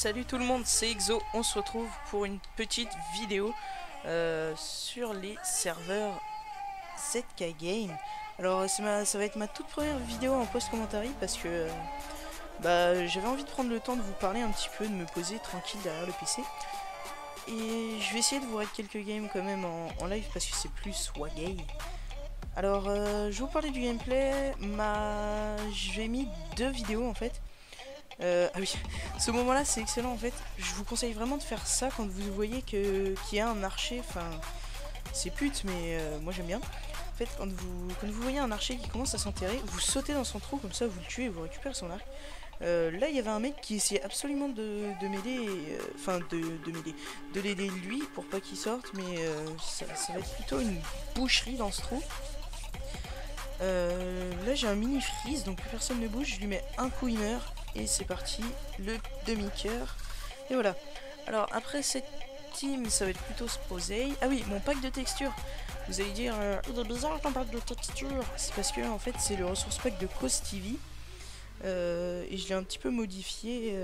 Salut tout le monde, c'est Exo. On se retrouve pour une petite vidéo sur les serveurs ZK Game. Alors ça va être ma toute première vidéo en post-commentary parce que j'avais envie de prendre le temps de vous parler un petit peu, de me poser tranquille derrière le PC. Et je vais essayer de vous raid quelques games quand même en live parce que c'est plus swagay. Alors je vais vous parler du gameplay. J'ai mis 2 vidéos en fait. Ah oui, ce moment-là c'est excellent en fait. Je vous conseille vraiment de faire ça quand vous voyez qu'il y a un archer. Enfin, c'est pute, mais moi j'aime bien. En fait, quand vous voyez un archer qui commence à s'enterrer, vous sautez dans son trou comme ça, vous le tuez et vous récupérez son arc. Là, il y avait un mec qui essayait absolument de m'aider, enfin de m'aider, de l'aider lui pour pas qu'il sorte, mais ça va être plutôt une boucherie dans ce trou. Là j'ai un mini freeze, donc plus personne ne bouge, je lui mets un coup, il meurt, et c'est parti, le demi-coeur. Et voilà. Alors après cette team, ça va être plutôt Sposey. Ah oui, mon pack de texture. Vous allez dire, il est bizarre ton pack de texture. C'est parce que en fait c'est le ressource pack de Cause TV. Et je l'ai un petit peu modifié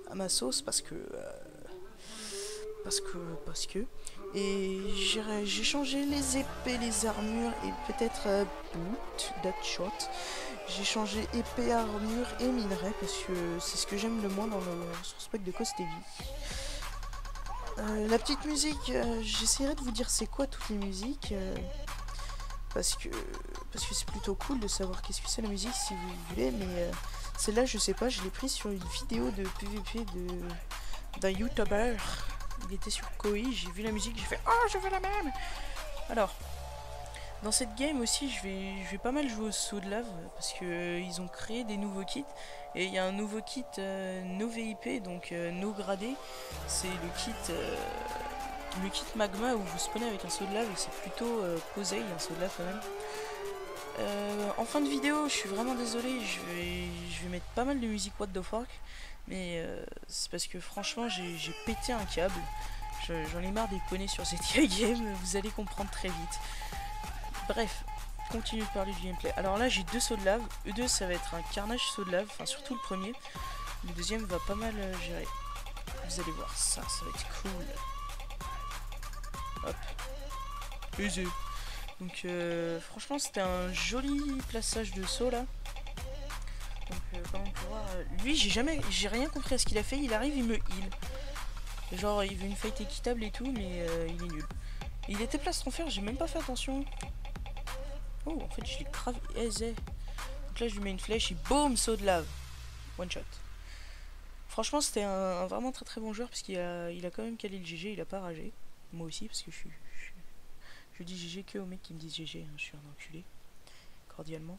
à ma sauce parce que et j'ai changé les épées, les armures et peut-être boot, that shot. J'ai changé épée, armure et minerai parce que c'est ce que j'aime le moins dans le source pack de Cause TV. La petite musique, j'essaierai de vous dire c'est quoi toutes les musiques parce que c'est plutôt cool de savoir qu'est-ce que c'est la musique si vous voulez, mais celle-là je sais pas, je l'ai prise sur une vidéo de PVP d'un YouTuber. Il était sur Koi, j'ai vu la musique, j'ai fait oh je veux la même. Alors dans cette game aussi je vais pas mal jouer au saut de lave parce que ils ont créé des nouveaux kits et il y a un nouveau kit no VIP, donc no gradé. C'est le kit magma où vous spawnez avec un saut de lave et c'est plutôt posé, un saut de lave quand même. En fin de vidéo je suis vraiment désolé, je vais mettre pas mal de musique what the fuck. Mais c'est parce que franchement j'ai pété un câble. J'en ai marre des poneys sur ZK Game, vous allez comprendre très vite. Bref, continue de parler du gameplay. Alors là j'ai 2 sauts de lave. E2 ça va être un carnage saut de lave, enfin surtout le premier. Le deuxième va pas mal gérer. Vous allez voir ça, ça va être cool. Hop. Easy. Donc franchement c'était un joli plaçage de saut là. Donc comme on peut voir, lui j'ai rien compris à ce qu'il a fait, il arrive, il me heal. Genre il veut une fight équitable et tout, mais il est nul. Il était plastron fer, j'ai même pas fait attention. Oh en fait je l'ai grave aisé. Donc là je lui mets une flèche et boum, saut de lave. One shot. Franchement c'était un vraiment très très bon joueur parce qu'il a quand même calé le GG, il a pas ragé. Moi aussi parce que je dis GG que aux mecs qui me disent GG, hein, je suis un enculé. Cordialement.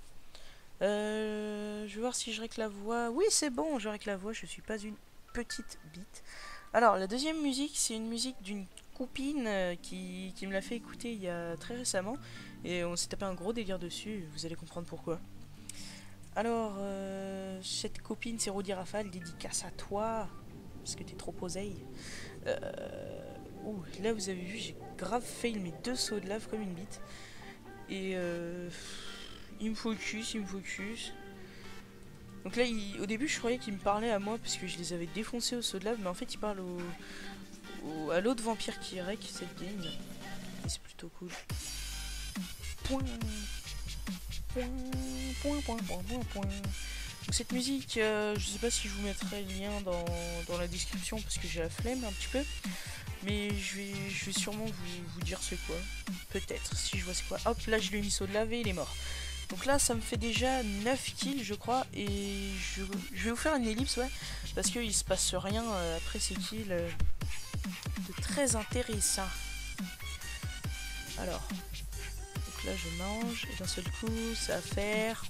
Je vais voir si je règle la voix. Oui, c'est bon, je règle la voix, je suis pas une petite bite. Alors, la deuxième musique, c'est une musique d'une copine qui me l'a fait écouter il y a très récemment. Et on s'est tapé un gros délire dessus, vous allez comprendre pourquoi. Alors, cette copine, c'est Rodi Rafale, dédicace à toi, parce que t'es trop oseille. Là, vous avez vu, j'ai grave fail mes 2 sauts de lave comme une bite. Et il me focus. Donc là, au début, je croyais qu'il me parlait à moi parce que je les avais défoncés au saut de lave, mais en fait, il parle à l'autre vampire qui rec cette game. Et c'est plutôt cool. Donc cette musique, je sais pas si je vous mettrai le lien dans la description parce que j'ai la flemme un petit peu. Mais je vais sûrement vous dire c'est quoi. Peut-être, si je vois c'est quoi. Hop, là je lui ai mis saut de lave et il est mort. Donc là ça me fait déjà 9 kills je crois. Et je vais vous faire une ellipse, ouais. Parce qu'il se passe rien après ces kills de très intéressant. Alors, donc là je mange et d'un seul coup ça va faire...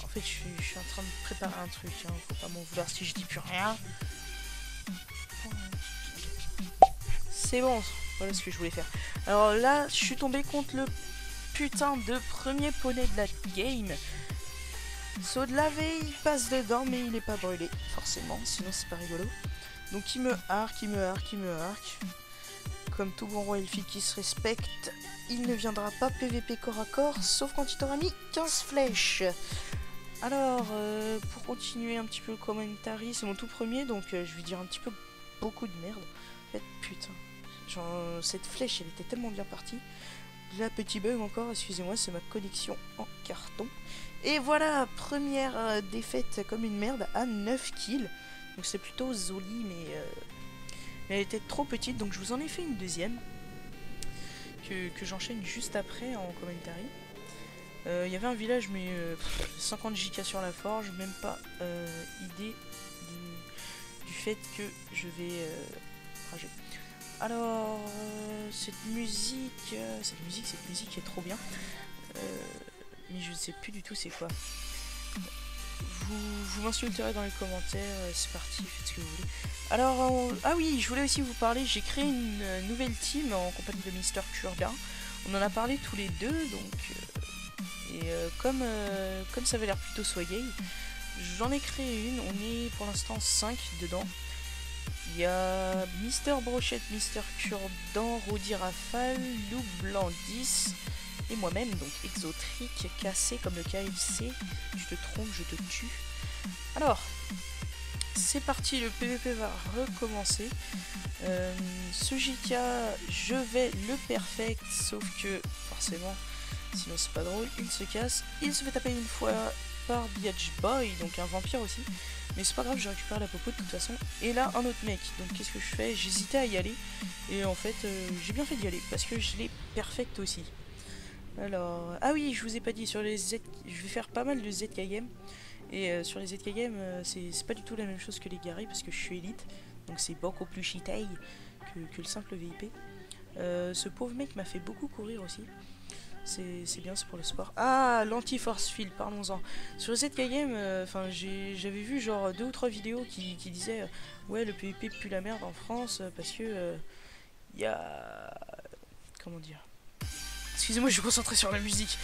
En fait je suis en train de préparer un truc, hein. Faut pas m'en vouloir si je dis plus rien. C'est bon, voilà ce que je voulais faire. Alors là, je suis tombé contre le putain de premier poney de la game. Saut de laver, il passe dedans, mais il est pas brûlé, forcément, sinon c'est pas rigolo. Donc il me arc. Comme tout bon roi elfique qui se respecte, il ne viendra pas PVP corps à corps, sauf quand il t'aura mis 15 flèches. Alors, pour continuer un petit peu le commentary, c'est mon tout premier, donc je vais dire un petit peu beaucoup de merde. En fait, putain, genre, cette flèche, elle était tellement bien partie. Là, petit bug encore, excusez-moi, c'est ma connexion en carton. Et voilà, première défaite comme une merde à 9 kills. Donc c'est plutôt joli, mais elle était trop petite, donc je vous en ai fait une deuxième. Que j'enchaîne juste après en commentary. Il y avait un village, mais 50 JK sur la forge, même pas idée du fait que je vais rager. Alors, cette musique est trop bien. Mais je ne sais plus du tout c'est quoi. Vous m'insulterez dans les commentaires, c'est parti, faites ce que vous voulez. Alors, ah oui, je voulais aussi vous parler, j'ai créé une nouvelle team en compagnie de Mister Kurda. On en a parlé tous les deux, donc... comme ça avait l'air plutôt soigné, j'en ai créé une, on est pour l'instant 5 dedans. Il y a Mister Brochette, Mister Kurdan, Rodi Rafale, Loup Blanc 10 et moi-même, donc Exotrique, cassé comme le KFC. Tu te trompes, je te tue. Alors, c'est parti, le PVP va recommencer. Ce JK, je vais le perfect, sauf que forcément, sinon c'est pas drôle, il se casse, il se fait taper une fois par Biatch Boy, donc un vampire aussi. Mais c'est pas grave, je récupère la popo de toute façon. Et là, un autre mec. Donc qu'est-ce que je fais? J'hésitais à y aller. Et en fait, j'ai bien fait d'y aller. Parce que je l'ai perfect aussi. Alors... Ah oui, je vous ai pas dit, sur les Z... Je vais faire pas mal de ZK Game. Et sur les ZK Game, c'est pas du tout la même chose que les Gary. Parce que je suis élite. Donc c'est beaucoup plus cheaté que le simple VIP. Ce pauvre mec m'a fait beaucoup courir aussi. C'est bien, c'est pour le sport. Ah, l'anti-force field, parlons-en. Sur le ZK Game, j'avais vu genre 2 ou 3 vidéos qui disaient ouais, le PvP pue la merde en France parce que y a... Comment dire? Excusez-moi, je suis concentré sur la musique.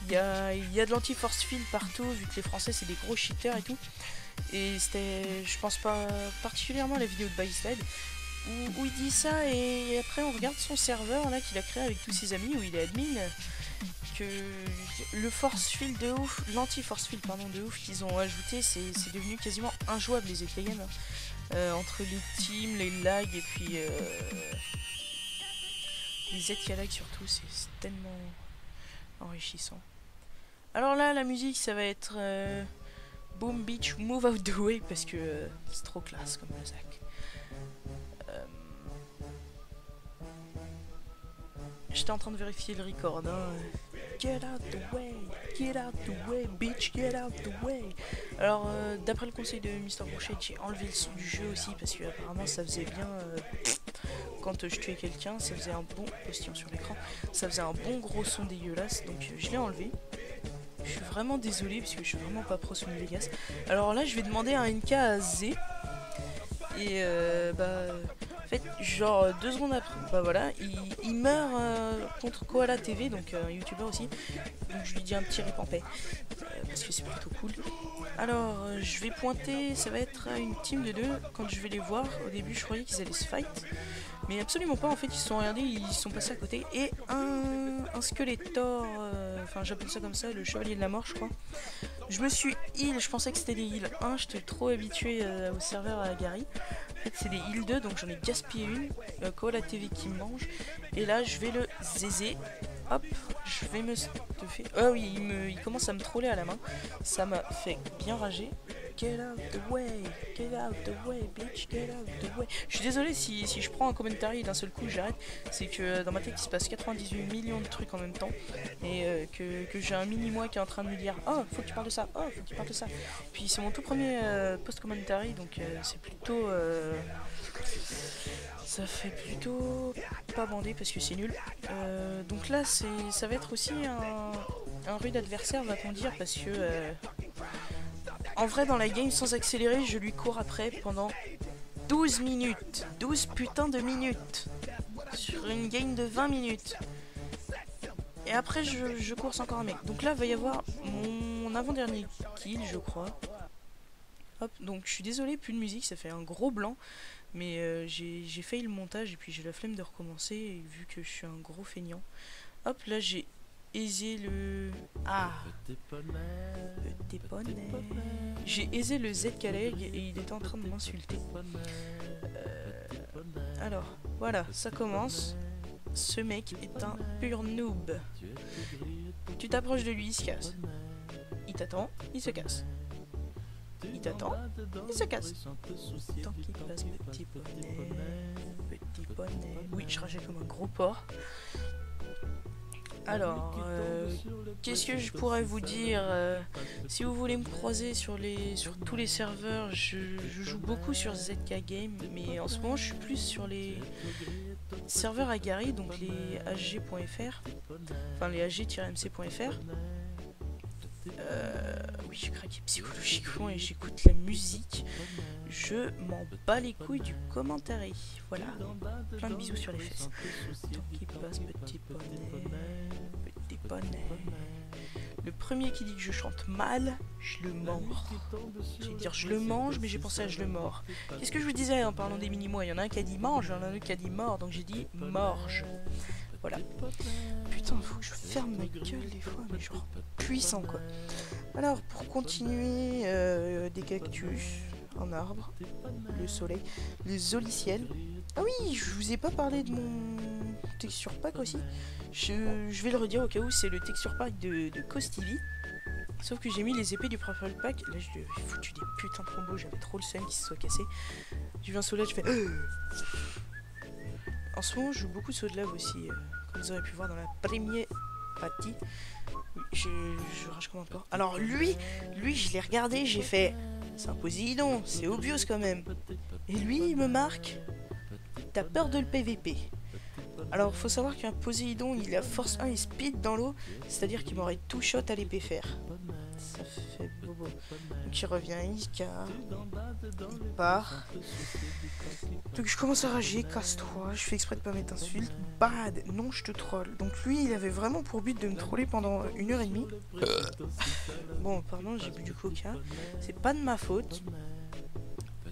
Il y a de l'anti-force field partout, vu que les Français c'est des gros cheaters et tout. Et c'était, je pense pas particulièrement à la vidéo de Bysled, où il dit ça, et après on regarde son serveur là qu'il a créé avec tous ses amis, où il est admin. Que le force field de ouf, l'anti-force field pardon de ouf qu'ils ont ajouté, c'est devenu quasiment injouable les ZK Games. Entre les teams, les lags et puis les ZK lags surtout, c'est tellement enrichissant. Alors là, la musique, ça va être Boom Beach Move Out the Way parce que c'est trop classe comme musique. J'étais en train de vérifier le record. Hein. Get out the way, bitch, get out the way. Alors, d'après le conseil de Mister Brochette, j'ai enlevé le son du jeu aussi parce que apparemment ça faisait bien. Quand je tuais quelqu'un, ça faisait un bon postillon sur l'écran. Ça faisait un bon gros son dégueulasse, donc je l'ai enlevé. Je suis vraiment désolé parce que je suis vraiment pas pro sur New Vegas. Alors là, je vais demander un NK à Z. Et en fait, genre 2 secondes après, bah voilà, il meurt contre Koala TV, donc un youtubeur aussi. Donc je lui dis un petit rip en paix, parce que c'est plutôt cool. Alors, je vais pointer, ça va être une team de 2. Quand je vais les voir, au début je croyais qu'ils allaient se fight. Mais absolument pas, en fait, ils se sont regardés, ils sont passés à côté. Et un Skeletor, enfin j'appelle ça comme ça, le chevalier de la mort, je crois. Je me suis heal, je pensais que c'était des heal 1, j'étais trop habitué au serveur à Gary. En fait, c'est des heal 2, donc j'en ai gaspillé une. Koala TV qui me mange. Et là, je vais le zézé. Hop, je vais me stuffer. Ah oui, il commence à me troller à la main. Ça m'a fait bien rager. Get out the way, bitch, get out the way. Je suis désolé si je prends un commentary d'un seul coup, j'arrête. C'est que dans ma tête il se passe 98 millions de trucs en même temps. Et que j'ai un mini-moi qui est en train de me dire oh, faut que tu parles de ça, oh, faut que tu parles de ça. Puis c'est mon tout premier post-commentary, donc c'est plutôt. Ça fait plutôt pas bander parce que c'est nul. Donc là, ça va être aussi un rude adversaire, va-t-on dire, parce que. En vrai, dans la game, sans accélérer, je lui cours après pendant 12 minutes. 12 putains de minutes. Sur une game de 20 minutes. Et après, je course encore un mec. Donc là, va y avoir mon avant-dernier kill, je crois. Hop, donc je suis désolé, plus de musique, ça fait un gros blanc. Mais j'ai failli le montage et puis j'ai la flemme de recommencer, vu que je suis un gros feignant. Hop, là, j'ai aisé le... Ah, petit poney. J'ai aisé le Z-Caleg et il était en train de m'insulter. Alors, voilà, ça commence. Ce mec est un pur noob. Tu t'approches de lui, il se casse. Il t'attend, il se casse. Il t'attend, il se casse. Tant qu'il passe, petit poney. Petit poney. Oui, je rageais comme un gros porc. Alors, qu'est-ce que je pourrais vous dire si vous voulez me croiser sur tous les serveurs, je joue beaucoup sur ZK Game, mais en ce moment je suis plus sur les serveurs Agari, donc les ag.fr, enfin les ag-mc.fr. Oui, je craque psychologiquement et j'écoute la musique. Je m'en bats les couilles du commentaire. Voilà, plein de bisous sur les fesses. Tant qu'il passe, petit poney, petit poney. Le premier qui dit que je chante mal, je le mords. J'allais dire je le mange, mais j'ai pensé à je le mords. Qu'est-ce que je vous disais en parlant des mini-mois? Il y en a un qui a dit mange, il y en a un autre qui a dit mort, donc j'ai dit morge. Voilà. Putain, faut que je ferme ma gueule des fois, mais genre puissant quoi. Alors, pour continuer, des cactus, un arbre, le soleil, le zoliciel. Ah oui, je vous ai pas parlé de mon texture pack aussi. Je vais le redire au cas où, c'est le texture pack de Costivi. Sauf que j'ai mis les épées du Profile Pack. Là, j'ai foutu des putains de combos, j'avais trop le seum qui se soit cassé. J'ai vu un saut de lave, je fais... En ce moment, je joue beaucoup de saut de lave aussi, comme vous aurez pu voir dans la première partie. Oui, je rage comme un porc. Alors lui, je l'ai regardé, j'ai fait... C'est un Poséidon, c'est obvious quand même. Et lui, il me marque... T'as peur de le PVP. Alors, faut savoir qu'un Poséidon, il a force 1 et speed dans l'eau, c'est-à-dire qu'il m'aurait tout shot à l'épée faire. Ça fait bobo. Donc il revient, il casse, il part. Donc je commence à rager, casse-toi, je fais exprès de pas mettre insulte. Bad, non je te troll. Donc lui, il avait vraiment pour but de me troller pendant 1h30. Bon, pardon, j'ai bu du coca. C'est pas de ma faute.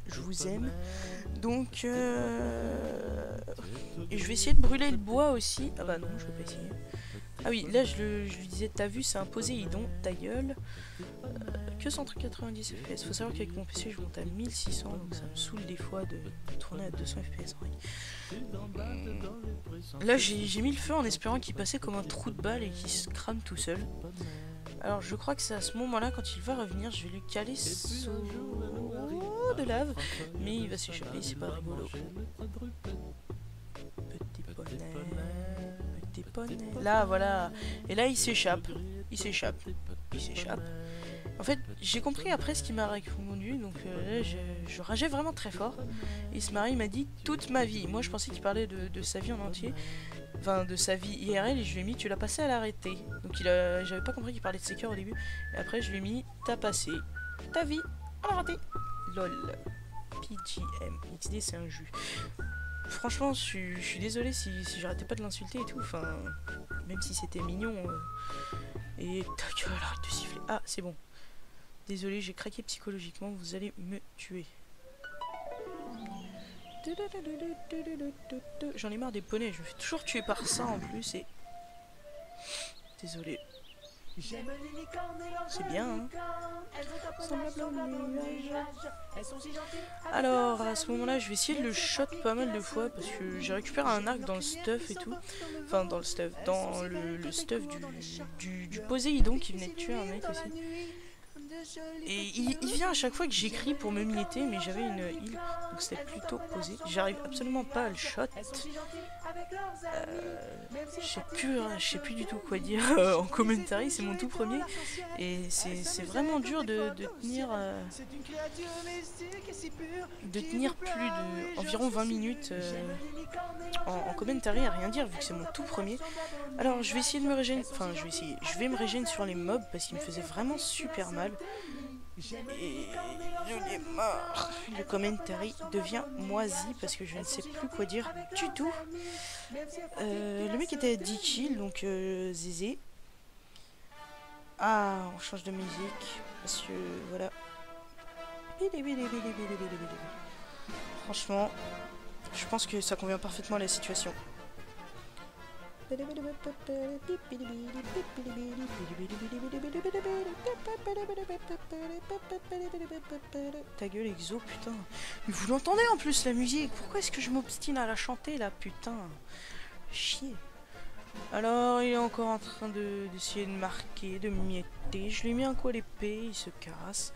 Je vous aime. Donc, et je vais essayer de brûler le bois aussi. Ah bah non, je vais pas essayer. Ah oui, là je lui disais, t'as vu, c'est un Poséidon, ta gueule. Que 190 FPS. Faut savoir qu'avec mon PC, je monte à 1600, donc ça me saoule des fois de tourner à 200 FPS en règle. Là, j'ai mis le feu en espérant qu'il passait comme un trou de balle et qu'il se crame tout seul. Alors, je crois que c'est à ce moment-là, quand il va revenir, je vais lui caler saut de lave, mais il va s'échapper, c'est pas rigolo. Petit poney, petit poney. Là, voilà. Et là, il s'échappe. Il s'échappe. Il s'échappe. En fait, j'ai compris après ce qu'il m'a répondu, donc là, je rageais vraiment très fort. Et ce mari m'a dit toute ma vie. Moi, je pensais qu'il parlait de sa vie en entier. Enfin, de sa vie IRL, et je lui ai mis tu l'as passé à l'arrêté. Donc j'avais pas compris qu'il parlait de ses cœurs au début. Et après, je lui ai mis t'as passé ta vie à l'arrêté. LOL. PGM. XD, c'est un jus. Franchement, je suis désolé si j'arrêtais pas de l'insulter et tout. Enfin, même si c'était mignon. Et ta gueule, arrête de siffler. Ah, c'est bon. Désolé, j'ai craqué psychologiquement, vous allez me tuer. J'en ai marre des poneys, je me fais toujours tuer par ça en plus et... Désolé. C'est bien, hein. Alors, à ce moment-là, je vais essayer de le shot pas mal de fois parce que j'ai récupéré un arc dans le stuff et tout. Enfin, dans le stuff, dans le stuff du Poséidon qui venait de tuer un mec aussi. Et il vient à chaque fois que j'écris pour me militer, mais j'avais une heal, donc c'était plutôt posé. J'arrive absolument pas à le shot. Je sais plus du tout quoi dire en commentary, c'est mon tout premier. Et c'est vraiment dur de tenir plus de environ 20 minutes en commentary à rien dire vu que c'est mon tout premier. Alors je vais essayer de me régénérer, enfin je vais me régénérer sur les mobs parce qu'ils me faisaient vraiment super mal. Et j'en ai marre. Le commentary devient moisi parce que je ne sais plus quoi dire du tout. Le mec était à 10 kills, donc zézé. Ah, on change de musique parce que voilà. Franchement, je pense que ça convient parfaitement à la situation. Ta gueule, Exo, putain. Mais vous l'entendez en plus la musique. Pourquoi est-ce que je m'obstine à la chanter là, putain? Chier. Alors, il est encore en train d'essayer de marquer, de mietter. Je lui ai mis un coup à l'épée, il se casse.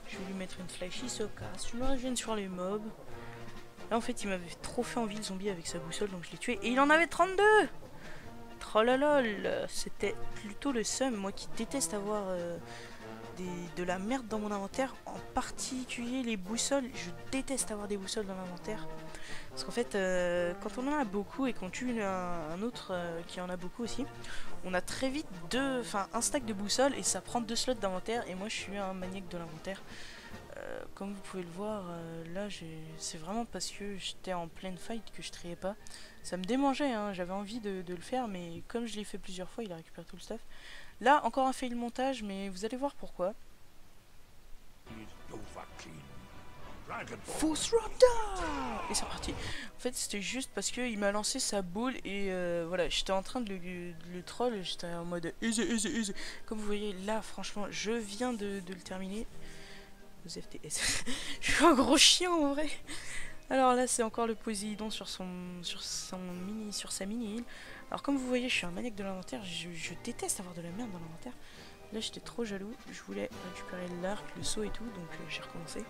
Je vais lui mettre une flèche, il se casse. Je me régène sur les mobs. Là, en fait, il m'avait trop fait envie le zombie avec sa boussole, donc je l'ai tué. Et il en avait 32! Trollolol! C'était plutôt le seum, moi qui déteste avoir de la merde dans mon inventaire. En particulier les boussoles. Je déteste avoir des boussoles dans l'inventaire. Parce qu'en fait, quand on en a beaucoup et qu'on tue un autre qui en a beaucoup aussi, on a très vite un stack de boussoles et ça prend 2 slots d'inventaire. Et moi, je suis un maniaque de l'inventaire. Comme vous pouvez le voir, là, c'est vraiment parce que j'étais en pleine fight que je triais pas. Ça me démangeait, hein, j'avais envie de le faire, mais comme je l'ai fait plusieurs fois, il a récupéré tout le stuff. Là, encore un fail montage, mais vous allez voir pourquoi. Fausse Raptor! Et c'est reparti. En fait, c'était juste parce qu'il m'a lancé sa boule et voilà, j'étais en train de le troll. J'étais en mode easy, easy, easy. Comme vous voyez, là, franchement, je viens de le terminer. Aux FTS. Je suis un gros chien en vrai. Alors là, c'est encore le Poséidon sur sa mini-île. Alors comme vous voyez, je suis un maniaque de l'inventaire. Je déteste avoir de la merde dans l'inventaire. Là, j'étais trop jaloux. Je voulais récupérer l'arc, le saut et tout, donc j'ai recommencé.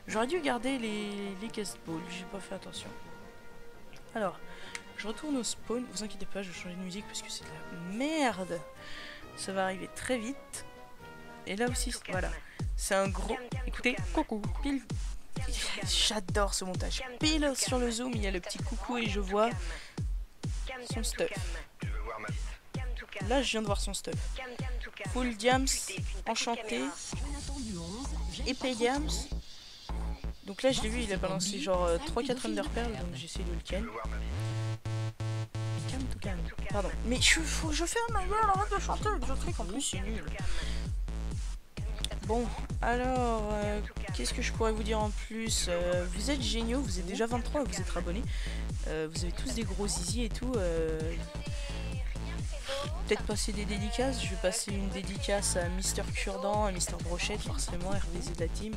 J'aurais dû garder les guest balls, j'ai pas fait attention. Alors, je retourne au spawn. Vous inquiétez pas, je vais changer de musique parce que c'est de la merde. Ça va arriver très vite. Et là aussi, voilà. C'est un gros... Écoutez, coucou, pile... J'adore ce montage. Pile sur le zoom, il y a le petit coucou et je vois son stuff. Là, je viens de voir son stuff. Full diams, enchanté, épée diams. Donc là, je l'ai vu, il a balancé genre 3-4 underpearls, donc j'essaie de le ken. Calme. Pardon. Mais faut que je ferme ma gueule, arrête de chanter avec le truc, en plus c'est nul. Bon, alors, qu'est-ce que je pourrais vous dire en plus? Vous êtes géniaux, vous êtes déjà 23 à vous être abonnés. Vous avez tous des gros zizi et tout. Peut-être passer des dédicaces. Je vais passer une dédicace à Mister Cure-Dent, à Mister Brochette, forcément, RPZ de la team.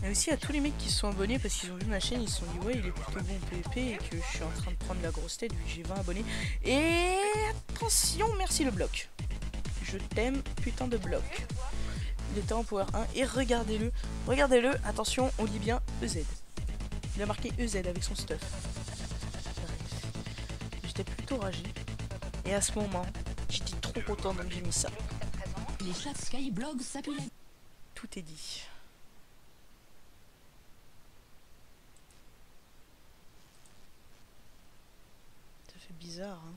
Et aussi à tous les mecs qui se sont abonnés parce qu'ils ont vu ma chaîne, ils se sont dit ouais il est plutôt bon PvP et que je suis en train de prendre la grosse tête vu que j'ai 20 abonnés. Et attention, merci le bloc. Je t'aime, putain de bloc. Il était en power 1 et regardez-le. Regardez-le, attention, on lit bien EZ. Il a marqué EZ avec son stuff. J'étais plutôt ragé. Et à ce moment, j'étais trop content donc j'ai mis ça. Les chats Skyblog s'appuient. Tout est dit. Ça fait bizarre, hein.